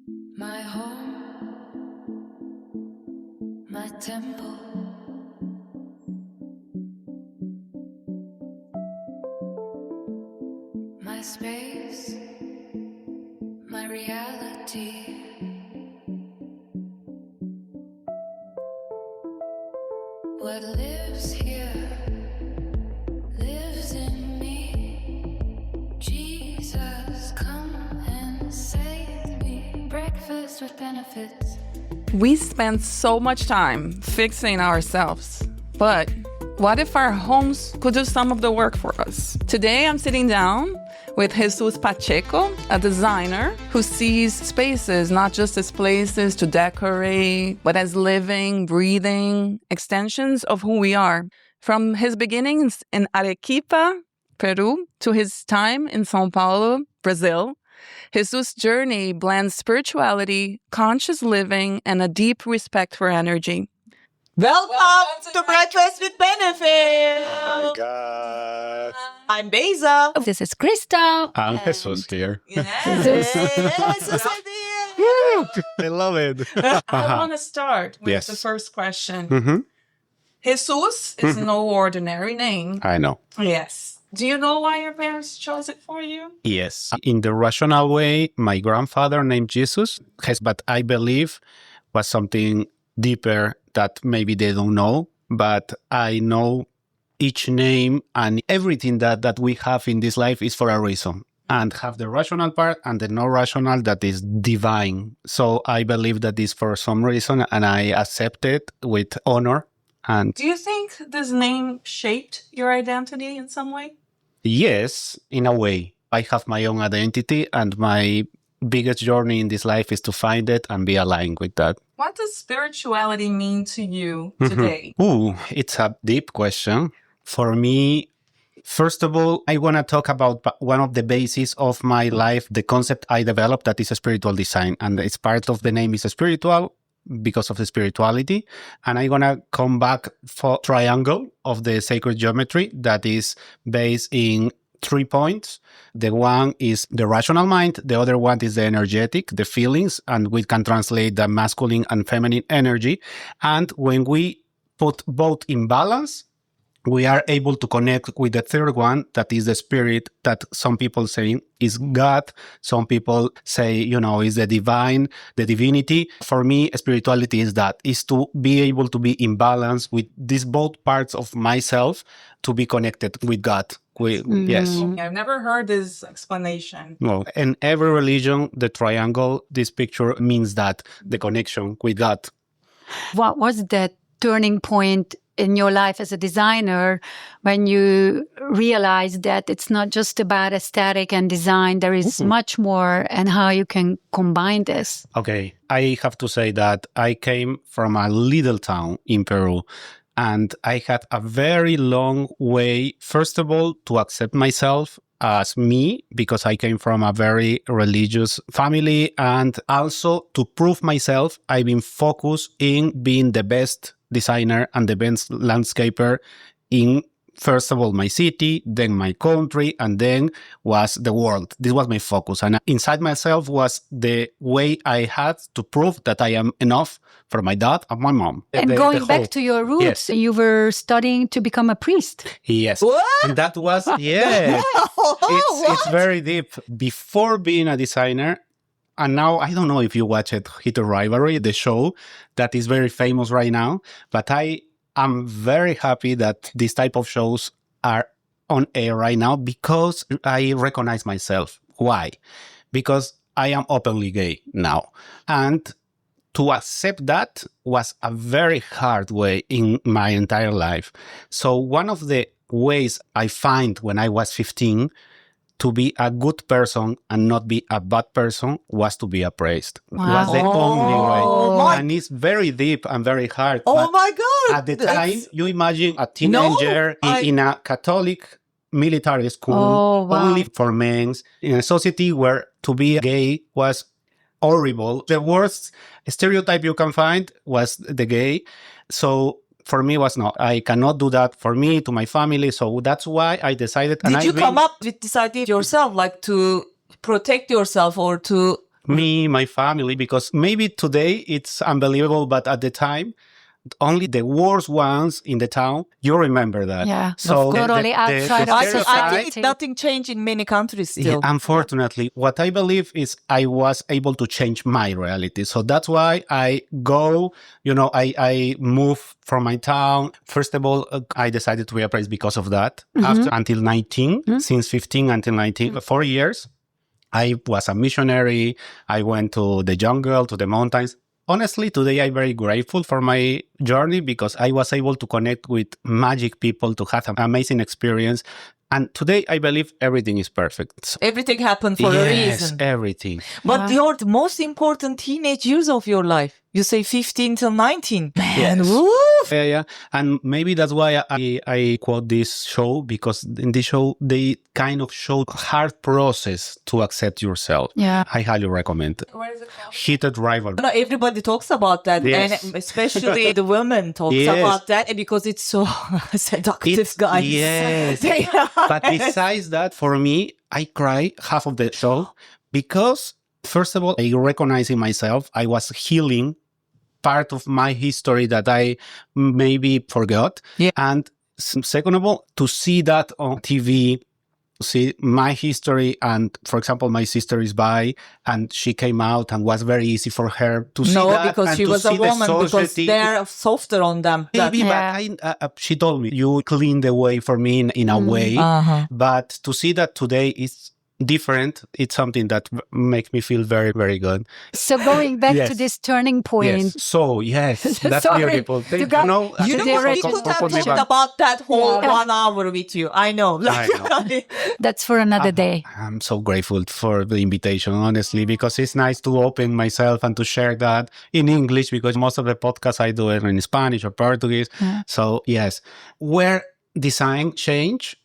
My home, my temple, my space, my reality. What lives here lives in me. Jesus, come and save me. Breakfast with benefits. We spend so much time fixing ourselves, but what if our homes could do some of the work for us? Today, I'm sitting down with Jesus Pacheco, a designer who sees spaces not just as places to decorate, but as living, breathing extensions of who we are. From his beginnings in Arequipa, Peru, to his time in São Paulo, Brazil, Jesus' journey blends spirituality, conscious living, and a deep respect for energy. Welcome to Breakfast with Benefits. Oh my God. I'm Beza. This is Krista. I'm Jesus here. Yes, I love it. I want to start with Yes. the first question. Mm-hmm. Jesus is no ordinary name. I know. Yes. Do you know why your parents chose it for you? Yes. In the rational way, my grandfather named Jesus, but I believe was something deeper that maybe they don't know. But I know each name and everything that we have in this life is for a reason. And have the rational part and the non rational that is divine. So I believe that is for some reason and I accept it with honor. And Do you think this name shaped your identity in some way? yes, in a way, I have my own identity and my biggest journey in this life is to find it and be aligned with that. What does spirituality mean to you today? Ooh, it's a deep question. For me, first of all, I want to talk about one of the bases of my life, the concept I developed that is a spiritual design. And it's part of the name is spiritual because of the spirituality. And I'm going to come back for triangle of the sacred geometry that is based in 3 points. The one is the rational mind. The other one is the energetic, the feelings, and we can translate the masculine and feminine energy. And when we put both in balance, we are able to connect with the third one, that is the spirit, that some people say is God. Some people say, is the divine, the divinity. For me, spirituality is that, is to be able to be in balance with these both parts of myself to be connected with God. Yes. I've never heard this explanation. Well, in every religion, the triangle, this picture means that the connection with God. What was that turning point in your life as a designer when you realized that it's not just about aesthetic and design, there is much more, and how you can combine this? Okay, I have to say that I came from a little town in Peru. And I had a very long way, first of all, to accept myself as me, because I came from a very religious family. And also to prove myself, I've been focused in being the best designer and the best landscaper in, first of all, my city, then my country, and then was the world. This was my focus. And inside myself was the way I had to prove that I am enough for my dad and my mom. And going back to your roots, Yes. you were studying to become a priest. Yes. What? And that was, yes. It's very deep. Before being a designer, and now I don't know if you watch it, Hit or Rivalry, the show that is very famous right now, but I'm very happy that these type of shows are on air right now because I recognize myself. Why? Because I am openly gay now. And to accept that was a very hard way in my entire life. So one of the ways I find when I was 15 to be a good person and not be a bad person was to be a priest. Wow. Was the only Oh, way. And it's very deep and very hard. Oh But my God. at the That's- time, you imagine a teenager in a Catholic military school, Oh, wow. only for men, in a society where to be gay was horrible. The worst stereotype you can find was the gay. So for me was no, I cannot do that for me, to my family. So that's why I decided. Did you come up with this idea yourself, like to protect yourself or to me, my family, because maybe today it's unbelievable, but at the time, only the worst ones in the town, you remember that. Yeah. So Totally outside of I scary think society. nothing changed in many countries still. Yeah, unfortunately, what I believe is I was able to change my reality. So that's why I go, I move from my town. First of all, I decided to be a priest because of that. After until 19, since 15 until 19, 4 years, I was a missionary. I went to the jungle, to the mountains. Honestly, today I'm very grateful for my journey because I was able to connect with magic people, to have an amazing experience. And today I believe everything is perfect. So, Everything happened for a yes, reason. everything. But your most important teenage years of your life, you say 15 till 19. Man, Yes. woo! Yeah. And maybe that's why I quote this show, because in this show, they kind of show hard process to accept yourself. Yeah. I highly recommend it. What is it called? Heated Rival. No, everybody talks about that, Yes. and especially the women talks Yes. about that because it's so seductive, guys. Yes. But besides that, for me, I cry half of the show because, first of all, I recognize in myself, I was healing part of my history that I maybe forgot. Yeah. And second of all, to see that on TV, see my history, and for example, my sister is bi, and she came out, and was very easy for her to see No, that. because and she to was a see the woman, because society. they're softer on them. Maybe, Yeah. but she told me, you cleaned the way for me in a way. Uh-huh. But to see that today is different, it's something that makes me feel very, very good. So going back Yes. to this turning point, Yes. So, yes, that's Sorry. beautiful. You Thank got- know, You know what? We Direction. could have put me talked back. about that whole Yeah. 1 hour with you. I know. that's for another day. I'm so grateful for the invitation, honestly, because it's nice to open myself and to share that in English, because most of the podcasts I do it in Spanish or Portuguese. So, yes, where design change.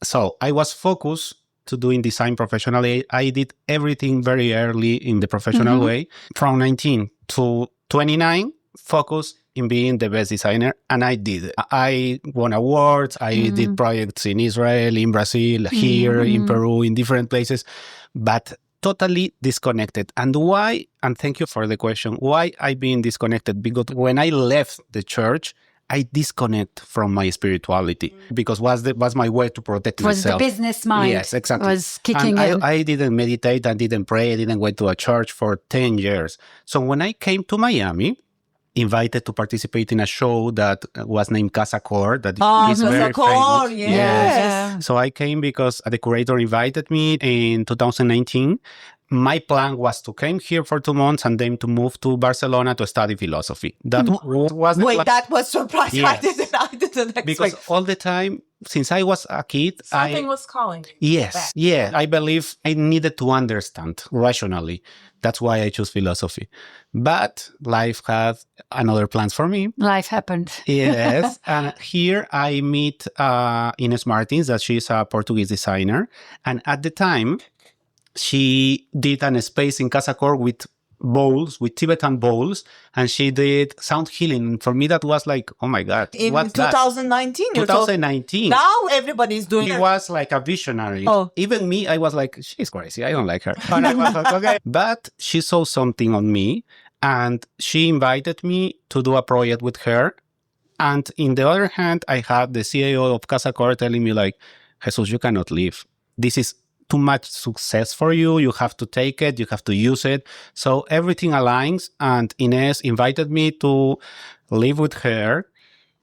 So I was focused to doing design professionally. I did everything very early in the professional way. From 19 to 29, focus in being the best designer. And I did it. I won awards. I did projects in Israel, in Brazil, here, in Peru, in different places, but totally disconnected. And why? And thank you for the question. Why I been disconnected? Because when I left the church, I disconnect from my spirituality, because was my way to protect Was the myself. business mind Yes, exactly. was kicking And in. I didn't meditate, I didn't pray, I didn't go to a church for 10 years. So when I came to Miami, invited to participate in a show that was named Casa Cor, that is very Core, famous. yes. So I came because the curator invited me in 2019. My plan was to come here for 2 months and then to move to Barcelona to study philosophy. That was the Wait, plan. that was surprising. Yes. I didn't expect. Because all the time, since I was a kid, Something was calling you. Yes. Yeah. I believe I needed to understand rationally. That's why I chose philosophy. But life had another plans for me. Life happened. Yes. And here I meet Ines Martins, that she's a Portuguese designer. And at the time, she did a space in Casa Cor with bowls, with Tibetan bowls, and she did sound healing. And for me, that was like, oh my God, in what's that? 2019, you're talking. 2019. Now everybody's doing He it. was like a visionary. Oh. Even me, I was like, she's crazy. I don't like her. And I was like, okay. But she saw something on me, and she invited me to do a project with her. And in the other hand, I had the CEO of Casa Cor telling me like, Jesus, you cannot leave. This is too much success for you. You have to take it. You have to use it. So everything aligns. And Ines invited me to live with her,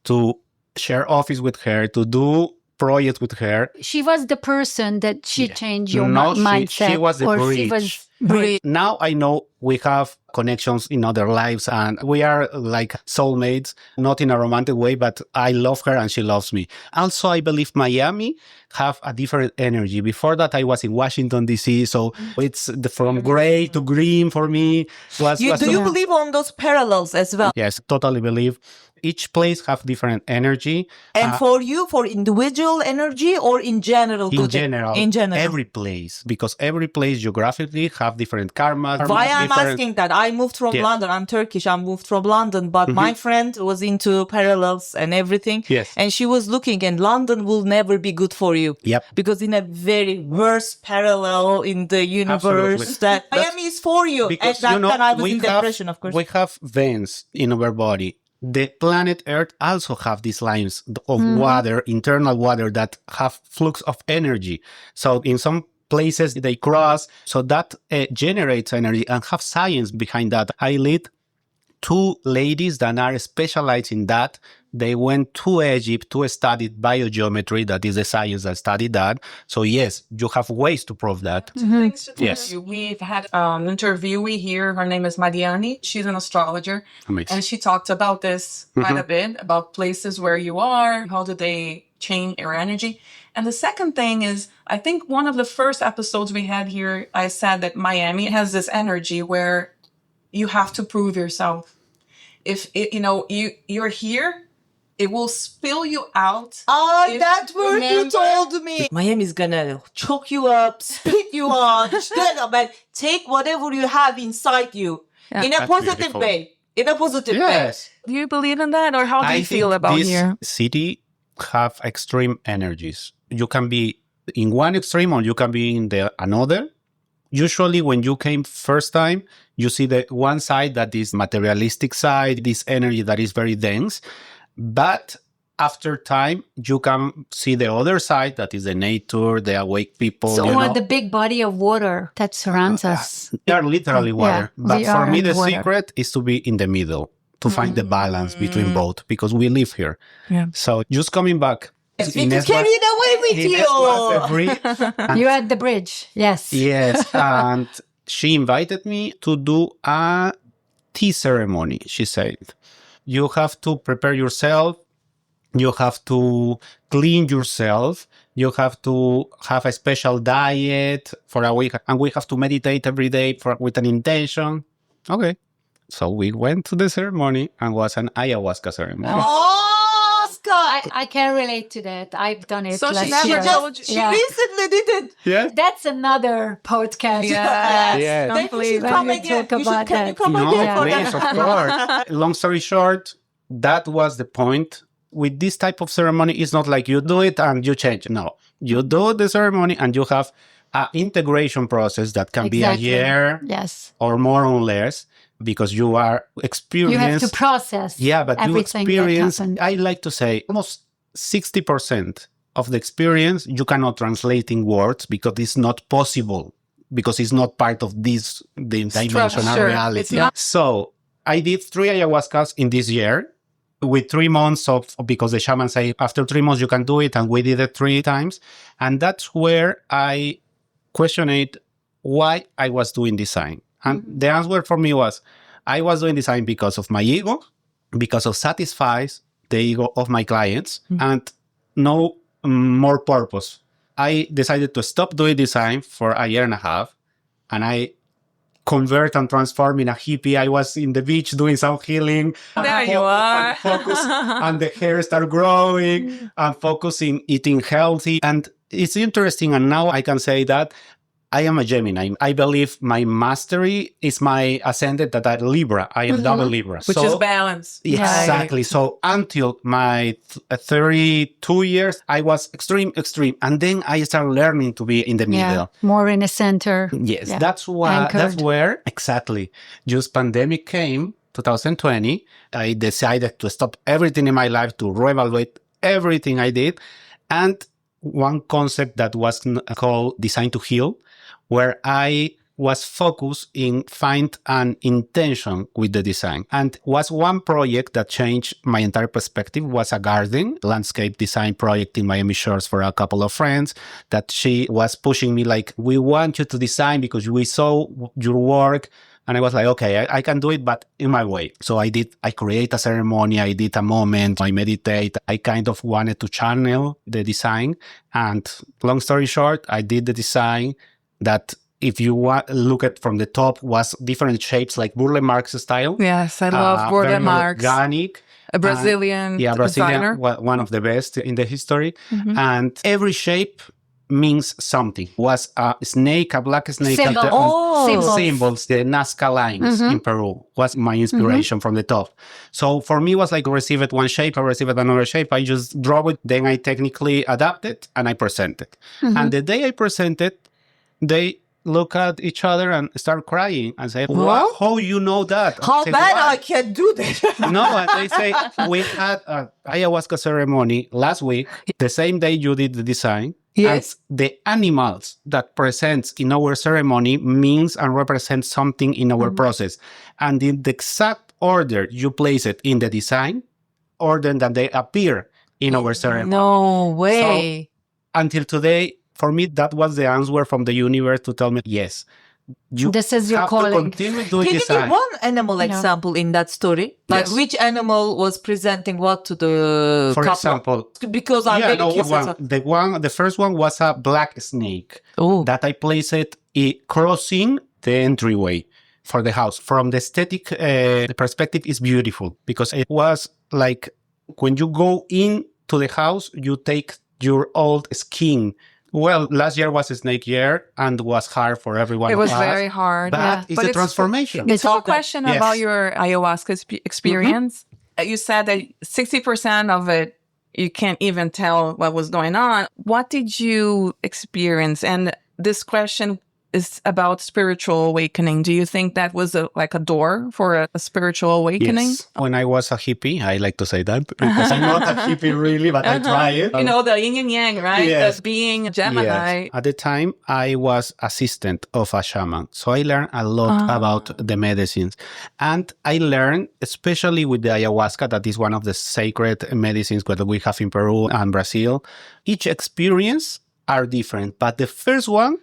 to share office with her, to do projects with her. She was the person that she changed your No, mindset. she was the or bridge. she was bridge. Now I know we have connections in other lives, and we are like soulmates, not in a romantic way, but I love her and she loves me. Also, I believe Miami have a different energy. Before that, I was in Washington, D.C., so it's from gray to green for me. Do you believe on those parallels as well? Yes, totally believe. Each place have different energy. And for you, for individual energy or in general? In general, In general. every place, because every place geographically have have different karmas. Why I'm different- asking that? I moved from Yeah. London. I'm Turkish. I moved from London, but my friend was into parallels and everything. Yes. And she was looking, and London will never be good for you. Yep. Because in a very worst parallel in the universe, Absolutely. that Miami is for you. Because, and that time I was we in depression, of course. We have veins in our body. The planet Earth also have these lines of water, internal water, that have flux of energy. So in some places they cross, so that generates energy and have science behind that. I lead 2 ladies that are specialized in that. They went to Egypt to study biogeometry. That is the science that studied that. So yes, you have ways to prove that. Thanks to Yes. you. We've had an interviewee here. Her name is Mariani. She's an astrologer. Amazing. And she talked about this quite a bit, about places where you are, how do they change your energy. And the second thing is, I think one of the first episodes we had here, I said that Miami has this energy where you have to prove yourself. If it, you're here, it will spill you out. If That word you remember- told me. Miami's gonna choke you up, spit you out, but take whatever you have inside you in a That's positive beautiful. way. In a positive way. Yes. Do you believe in that, or how do you feel about this here? city have extreme energies. You can be in one extreme or you can be in the another. Usually when you came first time, you see the one side that is materialistic side, this energy that is very dense. But after time, you can see the other side, that is the nature, the awake people. So you know. the big body of water that surrounds us. They are literally water. But we for are me, in the water. secret is to be in the middle, to find the balance between both, because we live here. Yeah. So just coming back. It's Ines carried away with Ines you. was the bridge. You're at the bridge. Yes. Yes, and she invited me to do a tea ceremony, she said. You have to prepare yourself. You have to clean yourself. You have to have a special diet for a week. And we have to meditate every day with an intention. Okay. So we went to the ceremony and was an ayahuasca ceremony. Oh, Scott. I can relate to that. I've done it So she last never year. told you- She Yeah. recently did it. Yes. That's another podcast. Yes. Yes. Then you should Completely. come When we again. talk about Can you that. come No, again for please, that? of course. Long story short, that was the point. With this type of ceremony, it's not like you do it and you change. No, you do the ceremony and you have an integration process that can be a Exactly. year Yes. or more or less, because you are experienced. You have to process Yeah, but you everything that experience, happened. I like to say, almost 60% of the experience you cannot translate in words because it's not possible, because it's not part of the dimensional Structure. reality. It's not- So I did 3 ayahuascas in this year with 3 months because the shaman say after 3 months you can do it, and we did it 3 times. And that's where I questioned why I was doing design. And the answer for me was, I was doing design because of my ego, because of satisfies the ego of my clients, and no more purpose. I decided to stop doing design for a year and a half, and I convert and transform in a hippie. I was in the beach doing some healing. There you are. And focus, and the hair started growing, and focusing eating healthy. And it's interesting. And now I can say that I am a Gemini. I believe my mastery is my ascendant that I'm Libra. I am double Libra. Which is balance. Exactly. So until my 32 years, I was extreme. And then I started learning to be in the Yeah. middle. More in the center. Yes, Yeah. that's Anchored. where exactly. Just pandemic came, 2020. I decided to stop everything in my life, to reevaluate everything I did. And one concept that was called Design to Heal, where I was focused in find an intention with the design. And was one project that changed my entire perspective, was a garden landscape design project in Miami Shores for a couple of friends, that she was pushing me like, we want you to design because we saw your work. And I was like, okay, I can do it, but in my way. So I create a ceremony, I did a moment, I meditate. I kind of wanted to channel the design. And long story short, I did the design that, if you look at from the top, was different shapes like Burle Marx style. Yes, I love Burle very Marx, organic. a Brazilian Yeah, Brazilian, designer. one of the best in the history. And every shape means something. Was a snake, a black snake. Symbol. at the- Oh. Symbols, the Nazca lines in Peru was my inspiration from the top. So for me, it was like received one shape, I received another shape. I just draw it, then I technically adapt it and I present it. And the day I present it, they look at each other and start crying and say, wow, how you know that? How I say, bad "Why?" I can do that? No, and they say, we had an ayahuasca ceremony last week, the same day you did the design. Yes. And the animals that presents in our ceremony means and represents something in our process. And in the exact order you place it in the design, order that they appear in our ceremony. No way. Until today, for me, that was the answer from the universe to tell me, yes, you This is your have calling. to continue doing Can you design. give one animal example in that story? Like Yes. which animal was presenting what to the For couple? example, Because I'm very curious. the first one was a black snake Oh. that I placed it crossing the entryway for the house. From the aesthetic perspective, it's beautiful because it was like when you go into the house, you take your old skin. Well, last year was a snake year and was hard for everyone. It was of us, very hard. but it's a transformation. It's a question Yes. about your ayahuasca experience. You said that 60% of it, you can't even tell what was going on. What did you experience? And this question is about spiritual awakening. Do you think that was like a door for a spiritual awakening? Yes. When I was a hippie, I like to say that because I'm not a hippie really, but I try it. You know, the yin and yang, right? Yes. As being Gemini. Yes. At the time, I was assistant of a shaman. So I learned a lot about the medicines. And I learned, especially with the ayahuasca, that is one of the sacred medicines that we have in Peru and Brazil. Each experience are different. But the first one,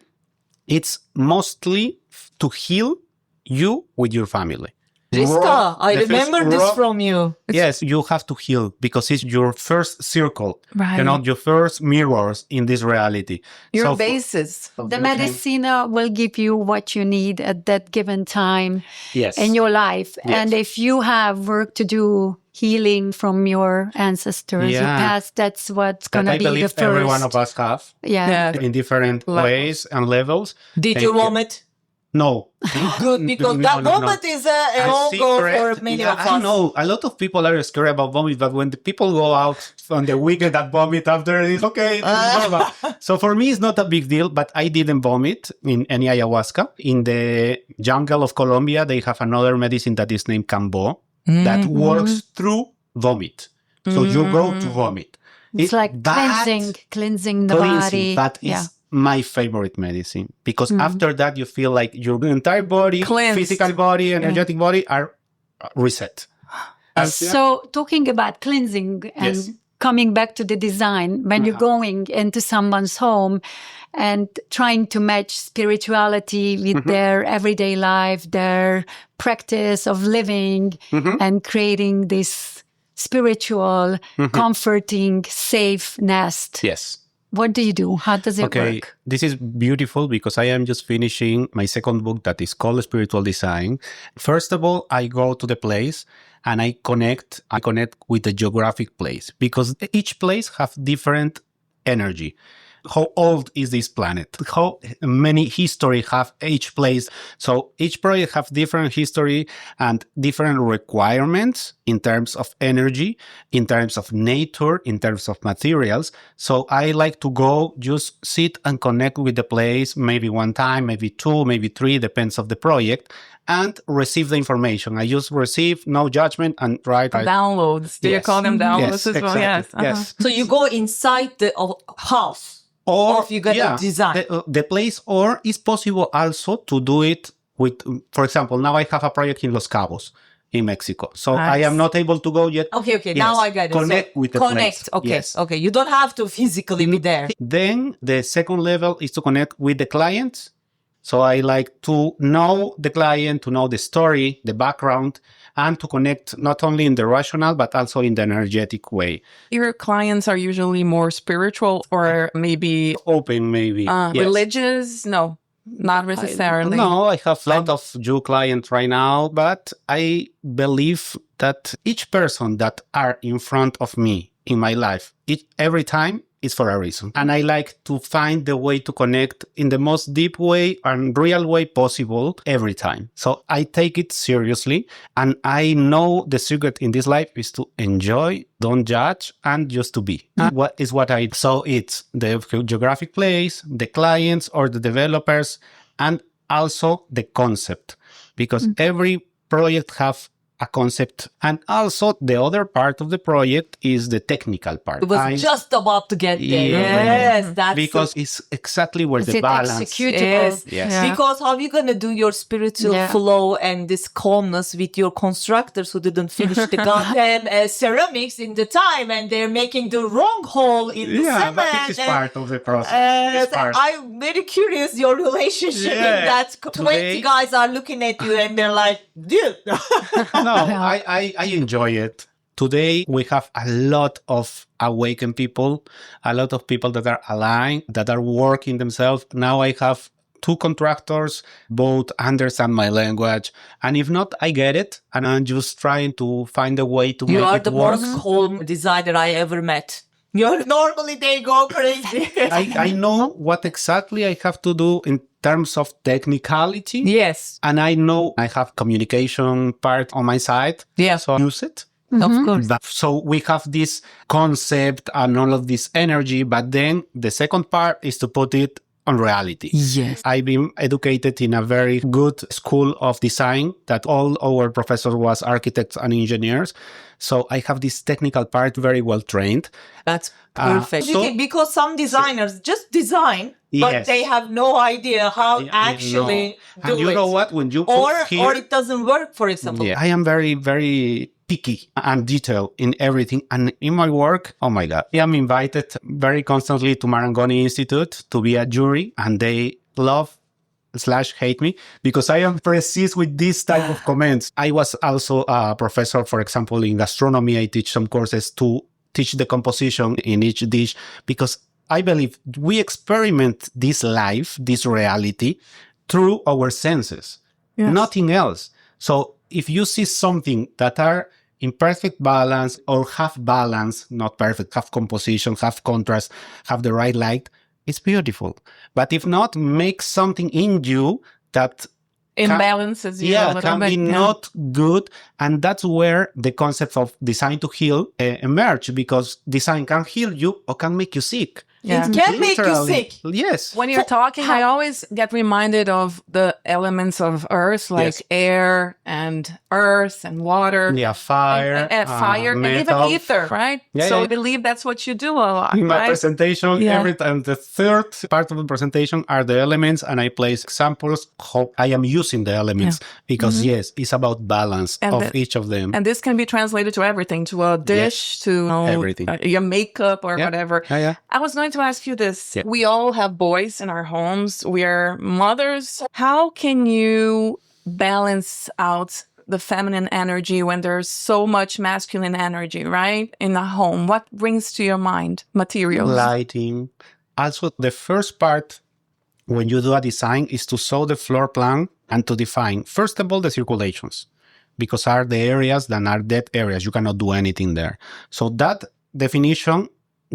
it's mostly to heal you with your family. Krista, I The first remember this raw- from you. Yes, you have to heal because it's your first circle, Right. you know, your first mirrors in this reality. Your So- basis. The medicina will give you what you need at that given time Yes. in your life. Yes. And if you have work to do, healing from your ancestors, your Yeah. past, that's what's that going to I be the believe first. every one of us have Yeah. Yeah. in different Levels. ways and levels. Did Thank you vomit? No. Good, because that moment is a whole goal for many of us. I know a lot of people are scared about vomit, but when the people go out on the weekend that vomit after, it's okay. So for me, it's not a big deal, but I didn't vomit in any ayahuasca. In the jungle of Colombia, they have another medicine that is named Cambo that works through vomit. So you go to vomit. It's like that cleansing the cleansing, body. That is my favorite medicine because after that you feel like your entire body, Cleansed. physical body, energetic body are reset. So talking about cleansing and Yes. coming back to the design, when you're going into someone's home and trying to match spirituality with their everyday life, their practice of living and creating this spiritual, comforting, safe nest. Yes. What do you do? How does it Okay, work? this is beautiful because I am just finishing my second book that is called Spiritual Design. First of all, I go to the place and I connect with the geographic place because each place have different energy. How old is this planet? How many history have each place? So each project have different history and different requirements in terms of energy, in terms of nature, in terms of materials. So I like to go just sit and connect with the place, maybe one time, maybe two, maybe three, depends of the project, and receive the information. I just receive, no judgment, and write. Downloads. Do you Yes. call them downloads Yes, as well? exactly. Yes. Yes. So you go inside the house. Or you get a design. The place, or it's possible also to do it with, for example, now I have a project in Los Cabos in Mexico. So I Nice. am not able to go yet. Okay, Yes. now I get it. Connect with the Connect, place. okay, Yes. okay. You don't have to physically be there. Then the second level is to connect with the client. So I like to know the client, to know the story, the background, and to connect not only in the rational, but also in the energetic way. Your clients are usually more spiritual or maybe Open, maybe. Yes. religious? No, not necessarily. No, I have a lot of Jew clients right now, but I believe that each person that are in front of me in my life, every time it's for a reason. And I like to find the way to connect in the most deep way and real way possible every time. So I take it seriously. And I know the secret in this life is to enjoy, don't judge, and just to be. What is what I, so it's the geographic place, the clients or the developers, and also the concept, because every project have a concept, and also the other part of the project is the technical part. It was just about to get there. Yeah. Yes, that's because it's exactly where Is the it balance. executable? Yes. Yes. Yeah. Because how you gonna do your spiritual Yeah. flow and this calmness with your constructors who didn't finish the goddamn ceramics in the time, and they're making the wrong hole in the Yeah, cement. but it is and- part of the process. It's part. I'm very curious your relationship Yeah. in that 20 Today- guys are looking at you and they're like, dude. No, I enjoy it. Today, we have a lot of awakened people, a lot of people that are aligned, that are working themselves. Now I have 2 contractors, both understand my language. And if not, I get it. And I'm just trying to find a way to You make are it the work. most calm designer I ever met. Normally they go crazy. I know what exactly I have to do in terms of technicality. Yes. And I know I have communication part on my side. Yeah. So I use it. Of course. So we have this concept and all of this energy, but then the second part is to put it on reality. Yes. I've been educated in a very good school of design that all our professors was architects and engineers. So I have this technical part very well trained. That's perfect. so- Because some designers just design, but Yes. they have no idea how actually do And you it. know what? When you Or put here, it doesn't work, for example. yeah, I am very, very picky and detailed in everything. And in my work, oh my God, I am invited very constantly to Marangoni Institute to be a jury, and they love/hate me because I am precise with this type of comments. I was also a professor, for example, in gastronomy. I teach some courses to teach the composition in each dish because I believe we experiment this life, this reality through our senses, nothing else. So if you see something that are in perfect balance or have balance, not perfect, have composition, have contrast, have the right light, it's beautiful. But if not, make something in you that Imbalances you a little can bit. be not good. And that's where the concept of design to heal emerge, because design can heal you or can make you sick. Yeah. It can make you Literally. sick. Yes. When you're talking, I always get reminded of the elements of earth, like Yes. air and earth and water. Yeah, fire, And fire, and even metal. ether, right? Yeah, so yeah. I believe that's what you do a lot, In my right? presentation, Yeah. every time the third part of the presentation are the elements, and I place examples how I am using the elements because yes, it's about balance And of the- each of them. And this can be translated to everything, to a dish, to Everything. Your makeup or Yeah. whatever. Yeah. I was going to ask you this. Yeah. We all have boys in our homes. We are mothers. How can you balance out the feminine energy when there's so much masculine energy, right? In a home. What brings to your mind? Materials. Lighting. Also, the first part when you do a design is to show the floor plan and to define, first of all, the circulations, because are the areas that are dead areas. You cannot do anything there. So that definition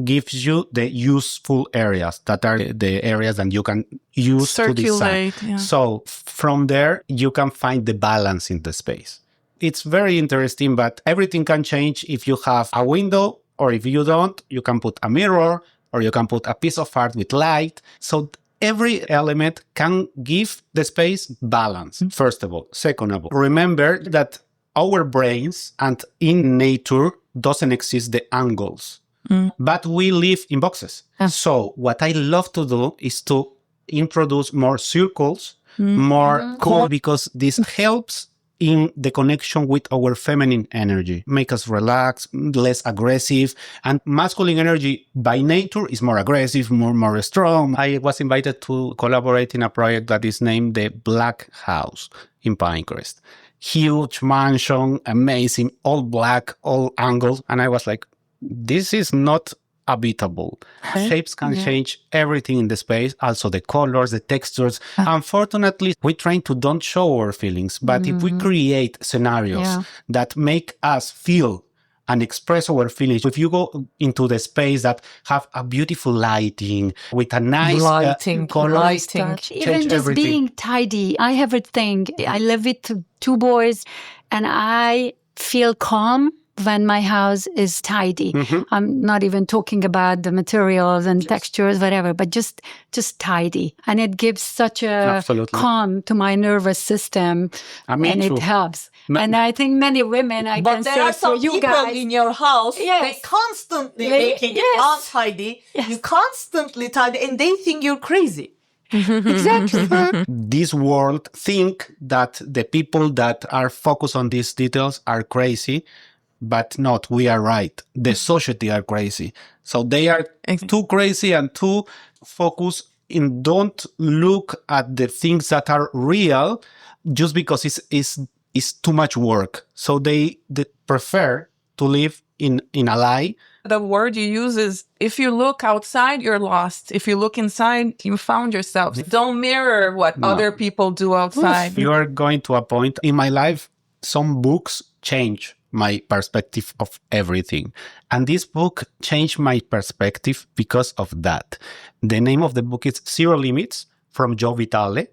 gives you the useful areas that are the areas that you can use to design. Circulate. Yeah. So from there, you can find the balance in the space. It's very interesting, but everything can change if you have a window, or if you don't, you can put a mirror, or you can put a piece of art with light. So every element can give the space balance, first of all. Second of all, remember that our brains and in nature doesn't exist the angles, but we live in boxes. So what I love to do is to introduce more circles, more core, because this helps in the connection with our feminine energy, make us relax, less aggressive, and masculine energy by nature is more aggressive, more strong. I was invited to collaborate in a project that is named the Black House in Pinecrest. Huge mansion, amazing, all black, all angles. And I was like, this is not habitable. Shapes can change everything in the space, also the colors, the textures. Unfortunately, we try to don't show our feelings, but if we create scenarios that make us feel and express our feelings. If you go into the space that have a beautiful lighting with a nice colors, Touch. change Even just everything. being tidy. I have a thing. I live with two boys, and I feel calm when my house is tidy. I'm not even talking about the materials and textures, whatever, but just tidy. And it gives such a Absolutely. calm to my nervous system, Me and too. it helps. And I think many women, I But can there say are for some you people guys, in your house, Yes. they constantly They- making yes. it untidy. Yes. You constantly tidy, and they think you're crazy. exactly. This world think that the people that are focused on these details are crazy, but not. We are right. The society are crazy. So they are too crazy and too focused in don't look at the things that are real just because it's too much work. So they prefer to live in a lie. The word you use is, if you look outside, you're lost. If you look inside, you found yourself. Don't mirror what other people do outside. You are going to a point in my life, some books change my perspective of everything. And this book changed my perspective because of that. The name of the book is Zero Limits from Joe Vitale.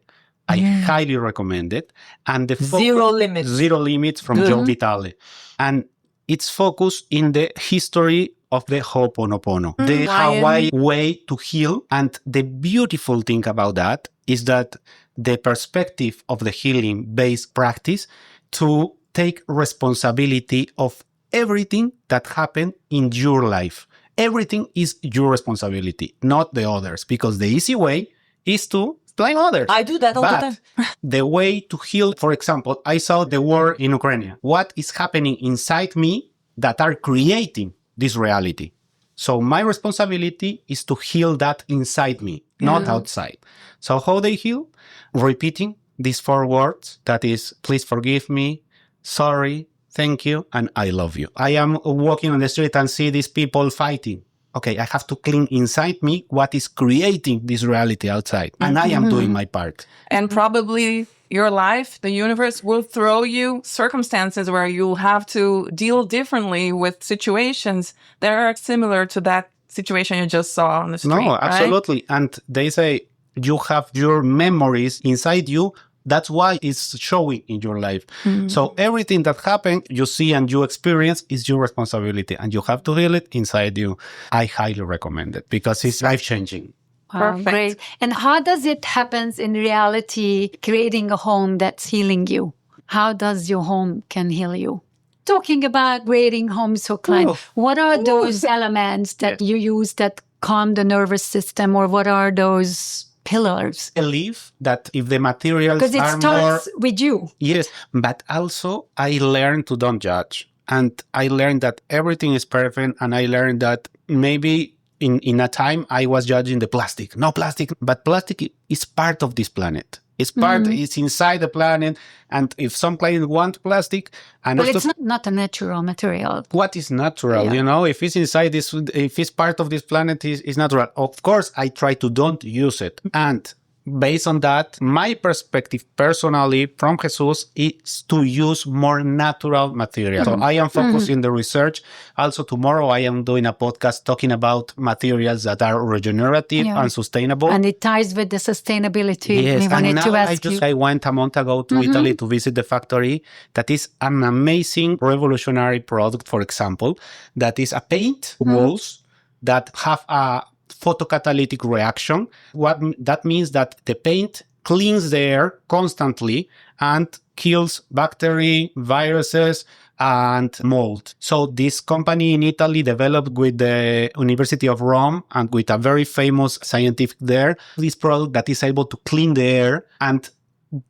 I highly recommend it. And the Zero Limits. Zero Limits from Joe Vitale. And it's focused in the history of the Ho'oponopono, the Hawaii way to heal. And the beautiful thing about that is that the perspective of the healing-based practice to take responsibility of everything that happened in your life. Everything is your responsibility, not the others, because the easy way is to blame others. I do that all the time. The way to heal, for example, I saw the war in Ukraine. What is happening inside me that are creating this reality? So my responsibility is to heal that inside me, not outside. So how they heal? Repeating these 4 words, that is, please forgive me, sorry, thank you, and I love you. I am walking on the street and see these people fighting. Okay, I have to clean inside me what is creating this reality outside. And I am doing my part. And probably your life, the universe will throw you circumstances where you'll have to deal differently with situations that are similar to that situation you just saw on the street. No, right? absolutely. And they say you have your memories inside you. That's why it's showing in your life. So everything that happened, you see and you experience is your responsibility, and you have to heal it inside you. I highly recommend it because it's life-changing. Wow, Perfect. great. And how does it happen in reality, creating a home that's healing you? How does your home can heal you? Talking about creating homes so clean, what are those elements that you use that calm the nervous system, or what are those pillars? Believe that if the materials Because it are more... starts with you. Yes, but also I learned to don't judge. And I learned that everything is perfect. And I learned that maybe in a time I was judging the plastic. No plastic, but plastic is part of this planet. It's part, it's inside the planet. And if some clients want plastic, and But also it's not a natural material. what is natural, you know, if it's inside this, if it's part of this planet, is natural. Of course, I try to don't use it. And based on that, my perspective personally from Jesus is to use more natural material. So I am focused in the research. Also tomorrow I am doing a podcast talking about materials that are regenerative and sustainable. And it ties with the sustainability. Yes, We wanted and to now ask you. I went a month ago to Italy to visit the factory. That is an amazing revolutionary product, for example, that is a paint walls that have a photocatalytic reaction. What that means that the paint cleans the air constantly and kills bacteria, viruses, and mold. So this company in Italy developed with the University of Rome and with a very famous scientific there, this product that is able to clean the air, and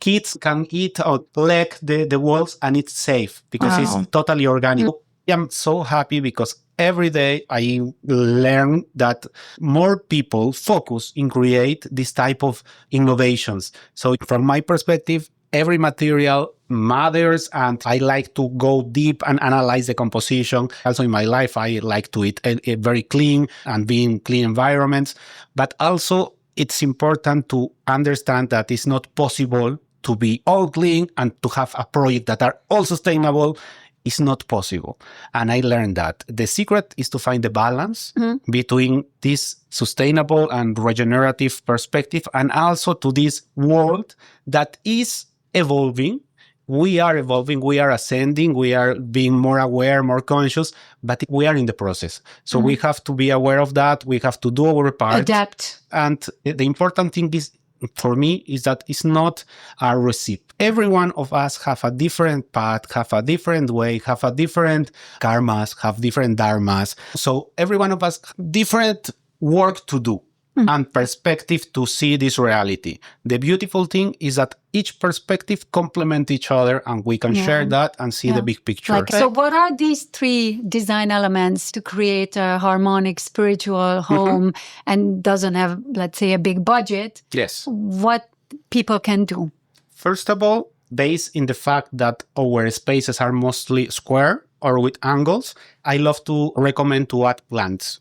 kids can eat or lick the walls, and it's safe because it's totally organic. I am so happy because every day I learn that more people focus in create this type of innovations. So from my perspective, every material matters, and I like to go deep and analyze the composition. Also in my life, I like to eat very clean and be in clean environments. But also it's important to understand that it's not possible to be all clean and to have a project that are all sustainable is not possible. And I learned that the secret is to find the balance between this sustainable and regenerative perspective and also to this world that is evolving. We are evolving, we are ascending, we are being more aware, more conscious, but we are in the process. So we have to be aware of that. We have to do our part. Adapt. And the important thing is, for me, is that it's not a recipe. Every one of us have a different path, have a different way, have a different karmas, have different dharmas. So every one of us different work to do and perspective to see this reality. The beautiful thing is that each perspective complement each other and we can share that and see the big picture. So what are these 3 design elements to create a harmonic spiritual home and doesn't have, let's say, a big budget? Yes. What people can do? First of all, based in the fact that our spaces are mostly square or with angles, I love to recommend to add plants.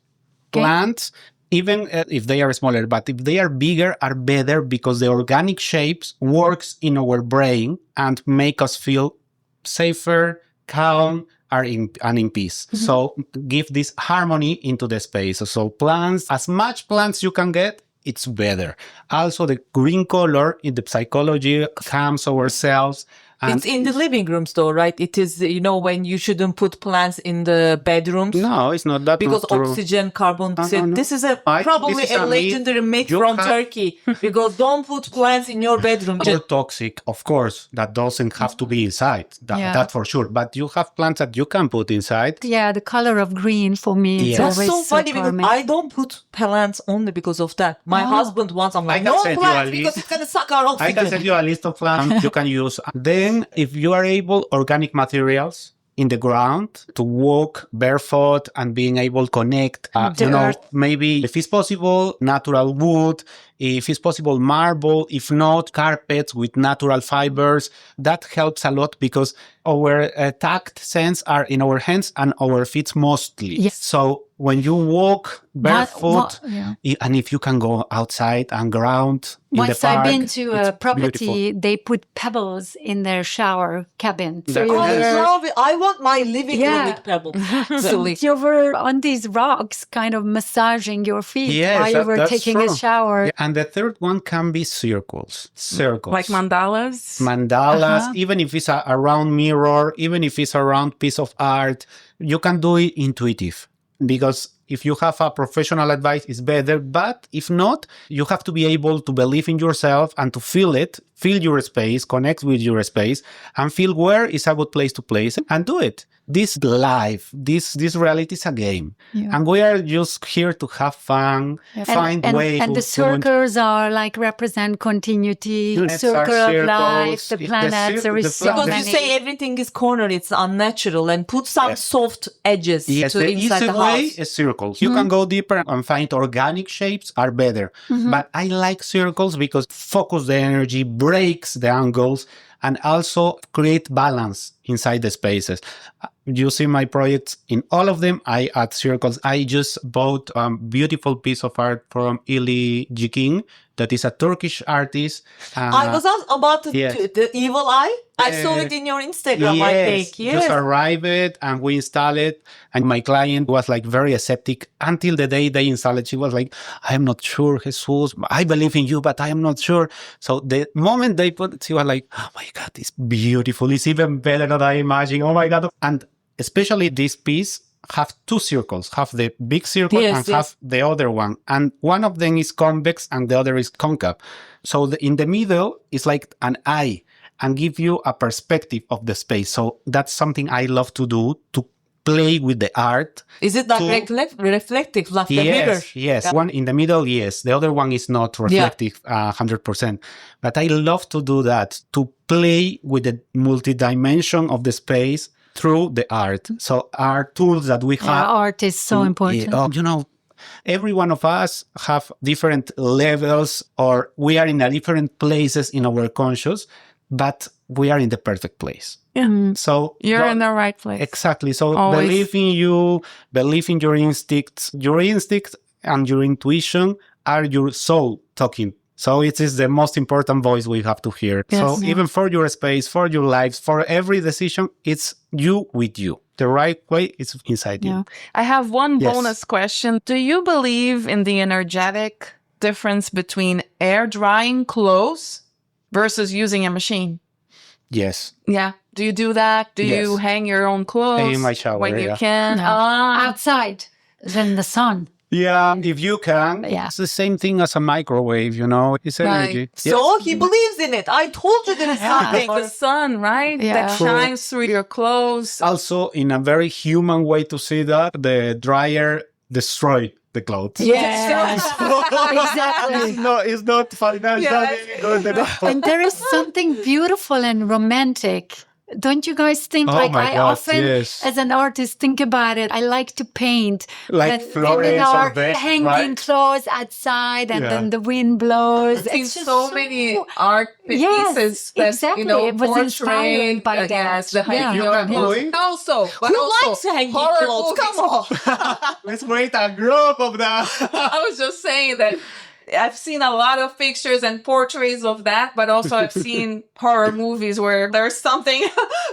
Plants, even if they are smaller, but if they are bigger, are better because the organic shapes works in our brain and make us feel safer, calm, and in peace. So give this harmony into the space. So plants, as much plants you can get, it's better. Also, the green color in the psychology calms ourselves. And It's in the living rooms though, right? It is, when you shouldn't put plants in the bedrooms. no, it's not that. Because not true. oxygen, carbon dioxide. no. This is I- probably this is a a myth. legendary myth You from have- Turkey. Because don't put plants in your bedroom. Or toxic, of course, that doesn't have to be inside. That for sure. But you have plants that you can put inside. Yeah, the color of green for me is Yes. That's always so funny because calming. I don't put plants only because of that. My husband wants, I'm like, can no send you plants a list. because it's going to suck our I oxygen. can send you a list of plants you can use. Then, if you are able, organic materials in the ground to walk barefoot and being able to connect, Dirt. maybe if it's possible, natural wood, if it's possible, marble, if not, carpets with natural fibers. That helps a lot because our tact sense are in our hands and our feet mostly. Yes. So when you walk barefoot, yeah. and if you can go outside and ground in the Once park, I've been to a it's property, beautiful. they put pebbles in their shower cabin. So That- you I Yes. love it. I want my living room Yeah. with pebbles. Silly. you were on these rocks, kind of massaging your feet Yes, while you were that's taking true. a shower. Yeah, and the third one can be circles. Circles. Like mandalas. Mandalas, even if it's a round mirror, even if it's a round piece of art, you can do it intuitive. Because if you have a professional advice, it's better. But if not, you have to be able to believe in yourself and to feel it, feel your space, connect with your space, and feel where is a good place to place and do it. This life, this reality is a game. Yeah. And we are just here to have fun, find ways. And the circles are like represent continuity, Yes, circle our of life, circles. the The planets. There is so Because many. you say everything is corner, it's unnatural, and put some Yes. soft edges Yes, to the inside easy the way house. is circles. You can go deeper and find organic shapes are better. But I like circles because focus the energy, breaks the angles, and also create balance inside the spaces. You see my projects, in all of them, I add circles. I just bought a beautiful piece of art from Ili Jiking, that is a Turkish artist. I was asked about Yes. the evil eye. I saw it in your Instagram, I think. Yes. Just arrive it and we install it. And my client was like very ascetic until the day they installed it. She was like, I'm not sure, Jesus. I believe in you, but I am not sure. So the moment they put it, she was like, oh my God, it's beautiful. It's even better than I imagined. Oh my God. And especially this piece have two circles, have the big circle and have the other one. And one of them is convex and the other is concave. So in the middle is like an eye and give you a perspective of the space. So that's something I love to do, to play with the art. Is it like reflective, like the mirror? Yes. One in the middle, yes. The other one is not reflective 100%. But I love to do that, to play with the multidimension of the space through the art. So our tools that we have. Art is so important. Every one of us have different levels, or we are in a different places in our conscious, but we are in the perfect place. Yeah. So You're in the right place. Exactly. So Always. believe in you, believe in your instincts. Your instincts and your intuition are your soul talking So it is the most important voice we have to hear. Yes. So even for your space, for your lives, for every decision, it's you with you. The right way is inside Yeah. you. I have one Yes. bonus question. Do you believe in the energetic difference between air drying clothes versus using a machine? Yes. Yeah. Do you do that? Do you Yes. hang your own clothes In my shower, when you yeah. can? No. Ah. Outside, then the sun. Yeah, if you can. Yeah. It's the same thing as a microwave, you know. It's energy. So he believes in it. I told you there is something. The sun, right? Yeah. That shines through your clothes. Also, in a very human way to see that, the dryer destroyed the clothes. Yes. Exactly. It's not financial. And there is something beautiful and romantic. Don't you guys think? Oh Like my I God, often, yes. as an artist, think about it. I like to paint. Like that Florence women or are Beth, hanging right? clothes outside, and Yeah. then the wind blows. I've seen It's just so many art Yes, pieces that, exactly. It was inspired by that. yes, the Yeah. hanging You of can do clothes. it. Also, but Who also likes hanging horror clothes? movies. Come on. Let's create a group of that. I was just saying that I've seen a lot of pictures and portraits of that, but also I've seen horror movies where there's something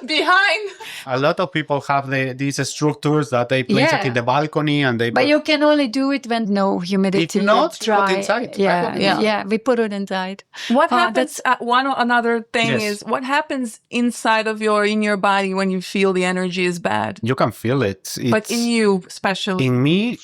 behind. A lot of people have these structures that they place it Yeah. in the balcony and they But you can only do it when no humidity. If not, it's you put dry. inside. Yeah, Yeah. yeah, we put it inside. What Ah, happens? Another thing Yes. is what happens inside of in your body when you feel the energy is bad, you can feel it. but in you especially. In me,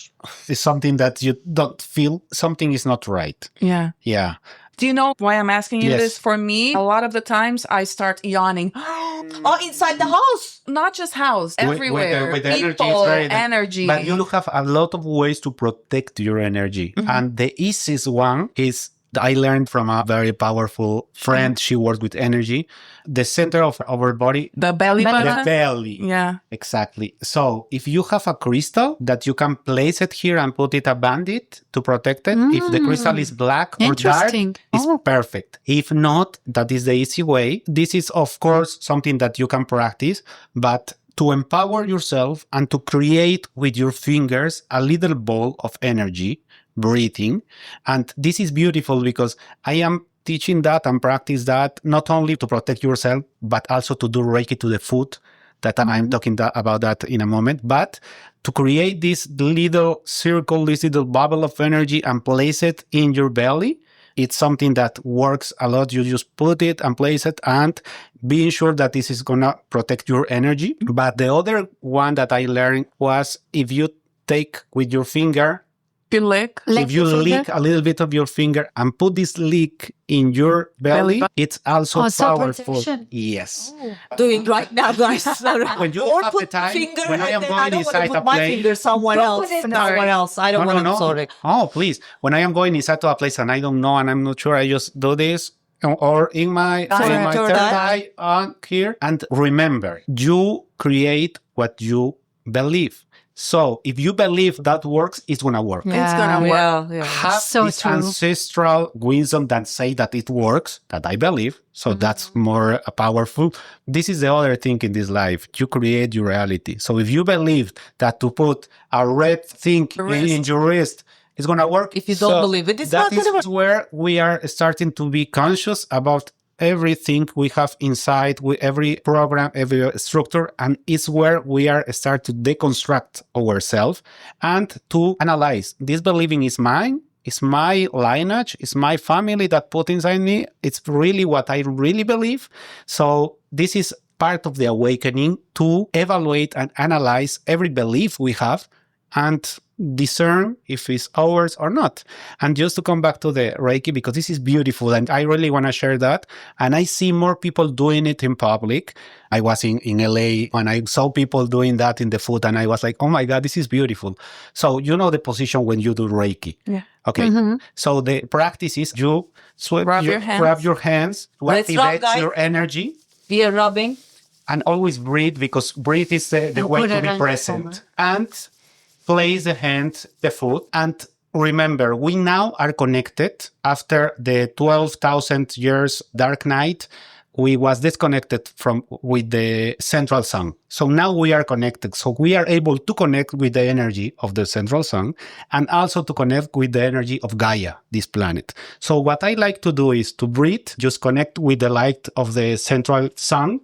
it's something that you don't feel. Something is not right. Yeah. Yeah. Do you know why I'm asking you Yes. this? For me, a lot of the times I start yawning. Oh, inside the house. Not just house, With- everywhere. with the energy, it's People, very- energy. But you have a lot of ways to protect your energy. And the easiest one is I learned from a very powerful friend. She works with energy. The center of our body, the belly Belly button. the belly. Yeah. Exactly. So if you have a crystal that you can place it here and put it a bandit to protect it, if the crystal is black or dark, Interesting. it's Oh. perfect. If not, that is the easy way. This is, of course, something that you can practice, but to empower yourself and to create with your fingers a little ball of energy, breathing. And this is beautiful because I am teaching that and practice that not only to protect yourself, but also to do Reiki to the foot, that I'm talking about that in a moment, but to create this little circle, this little bubble of energy and place it in your belly. It's something that works a lot. You just put it and place it and being sure that this is going to protect your energy. But the other one that I learned was if you take with your finger, You lick. if you lick a little bit of your finger and put this lick in your belly, it's also Oh, so powerful. protection. Yes. Doing right now, guys. When you or have put the time, finger when I am and then going I don't want to inside put a my place- finger somewhere Don't else. put it Somewhere else. I don't want to. Sorry. Oh, please. When I am going inside to a place and I don't know and I'm not sure, I just do this or in my Third third eye. eye here. And remember, you create what you believe. So if you believe that works, it's going to work. It's gonna work. Have So this true. ancestral wisdom that say that it works, that I believe. So that's more powerful. This is the other thing in this life. You create your reality. So if you believe that to put a red thing in your wrist is going to work. If you don't believe it, it's that not gonna is where we are starting to be conscious about everything we have inside, with every program, every structure, and it's where we are start to deconstruct ourselves and to analyze. This believing is mine, it's my lineage, it's my family that put inside me. It's really what I really believe. So this is part of the awakening to evaluate and analyze every belief we have and discern if it's ours or not. And just to come back to the Reiki, because this is beautiful and I really want to share that. And I see more people doing it in public. I was in LA and I saw people doing that in the foot and I was like, oh my God, this is beautiful. So you know the position when you do Reiki. Yeah. Okay. So the practice is you Rub your hands. rub your hands to Let's rub, activate guys. your energy. We are rubbing. And always breathe, because breathe is the And way put to it be on present. And place the hand, the foot. And remember, we now are connected after the 12,000 years dark night. we was disconnected with the central sun. So now we are connected. So we are able to connect with the energy of the central sun and also to connect with the energy of Gaia, this planet. So what I like to do is to breathe, just connect with the light of the central sun,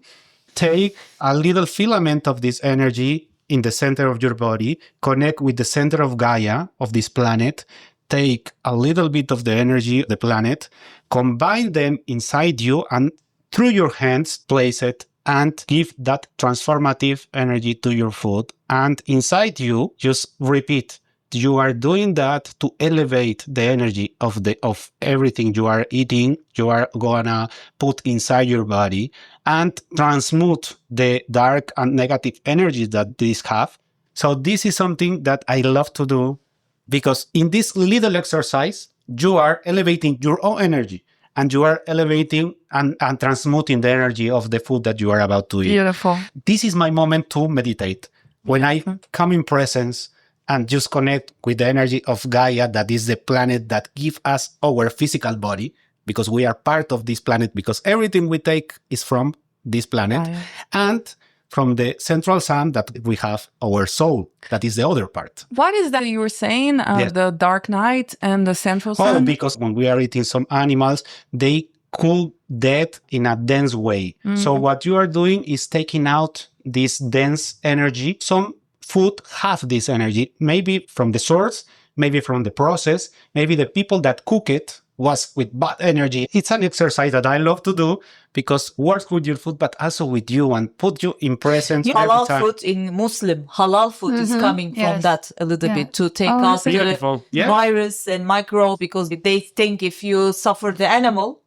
take a little filament of this energy in the center of your body, connect with the center of Gaia, of this planet, take a little bit of the energy of the planet, combine them inside you, and through your hands, place it and give that transformative energy to your food. And inside you, just repeat. You are doing that to elevate the energy of everything you are eating. You are gonna put inside your body and transmute the dark and negative energies that these have. So this is something that I love to do, because in this little exercise, you are elevating your own energy and you are elevating and transmuting the energy of the food that you are about to eat. Beautiful. This is my moment to meditate. When I come in presence and just connect with the energy of Gaia, that is the planet that gives us our physical body, because we are part of this planet, because everything we take is from this planet. And from the central sun that we have our soul, that is the other part. What is that you were saying? The dark night and the central sun? Oh, because when we are eating some animals, they cool death in a dense way. So what you are doing is taking out this dense energy. Some food have this energy, maybe from the source, maybe from the process, maybe the people that cook it was with bad energy. It's an exercise that I love to do because works with your food, but also with you and put you in presence every Halal time. food in Muslim, halal food is coming from that a little bit to take out the Beautiful. Yeah. virus and microbes, because they think if you suffer the animal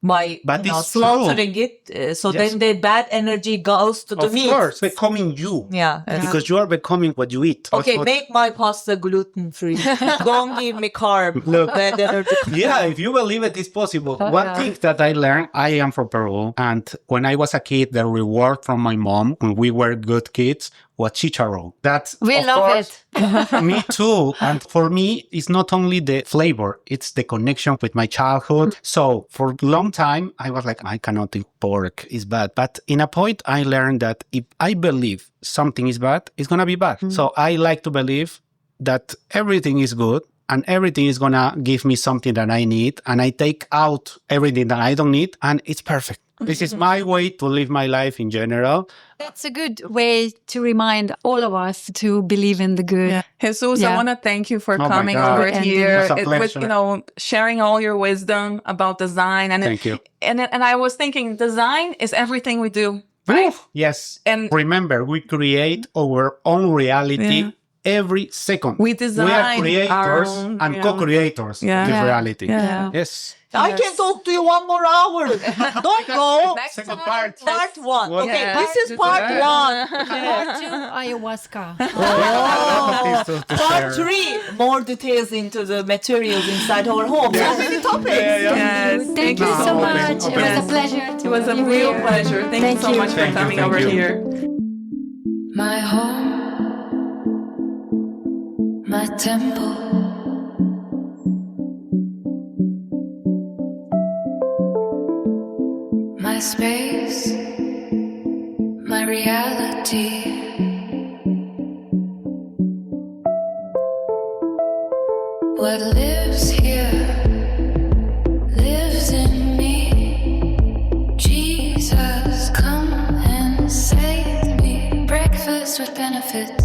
by But it's slaughtering it, so then the bad energy goes to the meat. Of course, becoming you. Yeah. Because you are becoming what you eat. Okay, What- make my pasta gluten-free. Don't give me carb. Look. Bad energy. Yeah, if you believe it is possible. One thing that I learned, I am from Peru, and when I was a kid, the reward from my mom, when we were good kids, was chicharron. That's We of love course, me too. And for me, it's not only the flavor, it's the connection with my childhood. So for a long time, I was like, I cannot eat pork, it's bad. But in a point, I learned that if I believe something is bad, it's going to be bad. So I like to believe that everything is good and everything is going to give me something that I need. And I take out everything that I don't need and it's perfect. This is my way to live my life in general. That's a good way to remind all of us to believe in the good. Yeah. Jesus, I Yeah. want to thank you for my coming God. over And here. it's a With, pleasure. sharing all your wisdom about design. And Thank you. And I was thinking, design is everything we do, right? Yes. And- remember, we create our own reality Yeah. every second. We design We are creators our own, and yeah. co-creators Yeah. of this Yeah. reality. Yeah. Yes. I can talk to you 1 more hour. Don't go. Second part. Part 1. What- Okay, Yeah. this is part 1. Part 2, ayahuasca. Part 3, more details into the materials inside our home. So many topics. Yes. Thank you so much. It was Yes. a pleasure to It was a have you real here. pleasure. Thank you so much for Thank you, coming thank over you. here. My home, my temple, my space, my reality. What lives here lives in me. Jesus, come and save me. Breakfast with benefits.